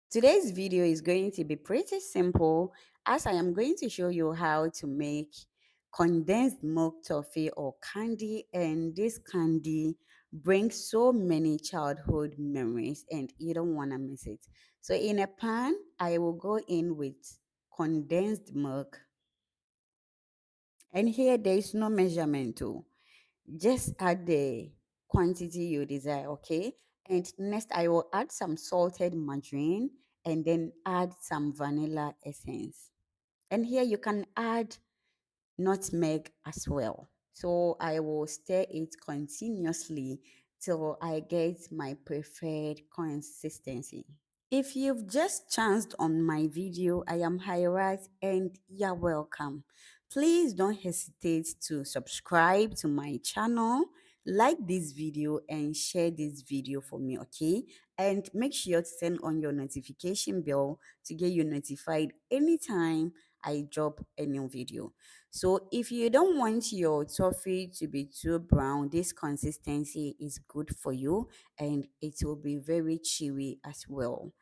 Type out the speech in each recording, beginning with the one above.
Today's video is going to be pretty simple as I am going to show you how to make condensed milk toffee or candy, and this candy brings so many childhood memories and you don't want to miss it. So in a pan, I will go in with condensed milk, and here there is no measurement too. Just add the quantity you desire, okay? And next, I will add some salted margarine and then add some vanilla essence. And here you can add nutmeg as well. So I will stir it continuously till I get my preferred consistency. If you've just chanced on my video, I am Hirat and you're welcome. Please don't hesitate to subscribe to my channel, like this video and share this video for me, okay? And make sure to turn on your notification bell to get you notified anytime I drop a new video. So if you don't want your toffee to be too brown, this consistency is good for you and it will be very chewy as well.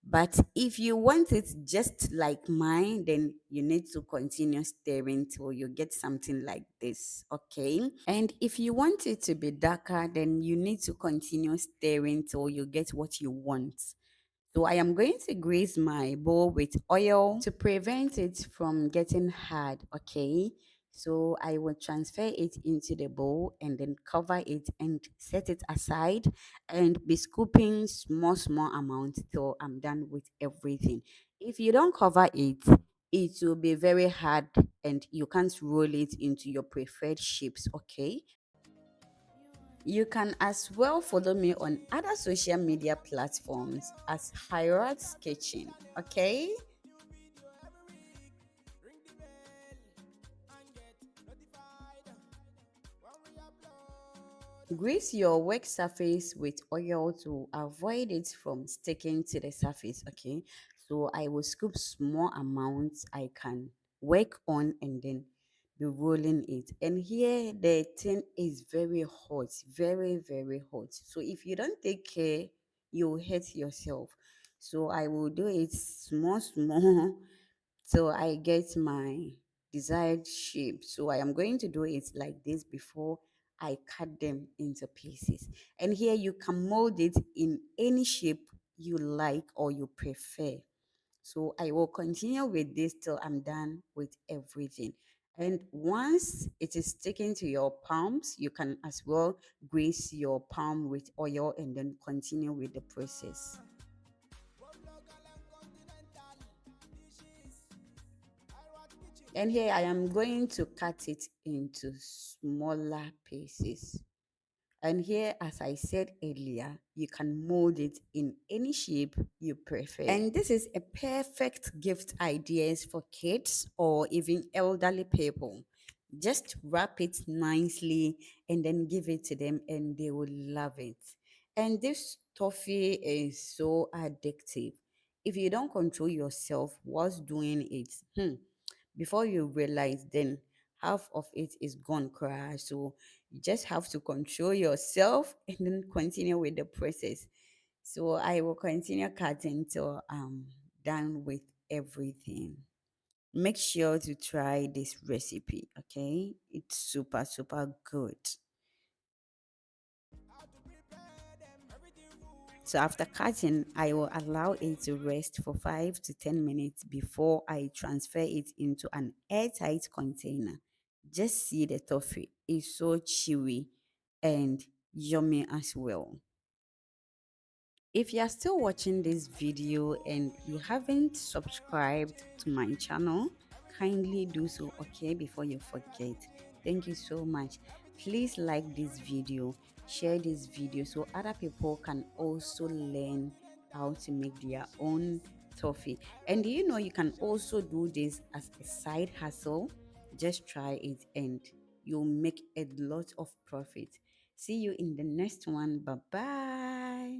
But if you want it just like mine, then you need to continue stirring till you get something like this, okay? And if you want it to be darker, then you need to continue stirring till you get what you want. So I am going to grease my bowl with oil to prevent it from getting hard, okay? So I will transfer it into the bowl and then cover it and set it aside and be scooping small amount till I'm done with everything. If you don't cover it, it will be very hard and you can't roll it into your preferred shapes, okay? You can as well follow me on other social media platforms as Hirat's Kitchen. Okay? Grease your work surface with oil to avoid it from sticking to the surface. Okay? So I will scoop small amounts I can work on and then be rolling it. And here the thing is very hot, very hot. So if you don't take care, you'll hurt yourself. So I will do it small till I get my desired shape. So I am going to do it like this before I cut them into pieces. And here you can mold it in any shape you like or you prefer. So I will continue with this till I'm done with everything. And once it is sticking to your palms, you can as well grease your palm with oil and then continue with the process. And here I am going to cut it into smaller pieces. And here, as I said earlier, you can mold it in any shape you prefer. And this is a perfect gift ideas for kids or even elderly people. Just wrap it nicely and then give it to them and they will love it. And this toffee is so addictive. If you don't control yourself whilst doing it, before you realize, then half of it is gone crash. So you just have to control yourself and then continue with the process. So I will continue cutting till I'm done with everything. Make sure to try this recipe, okay? It's super good. So after cutting, I will allow it to rest for 5 to 10 minutes before I transfer it into an airtight container. Just see the toffee. It's so chewy and yummy as well. If you are still watching this video and you haven't subscribed to my channel, kindly do so, okay, before you forget. Thank you so much. Please like this video, share this video so other people can also learn how to make their own toffee. And you know you can also do this as a side hustle. Just try it and you'll make a lot of profit. See you in the next one. Bye bye.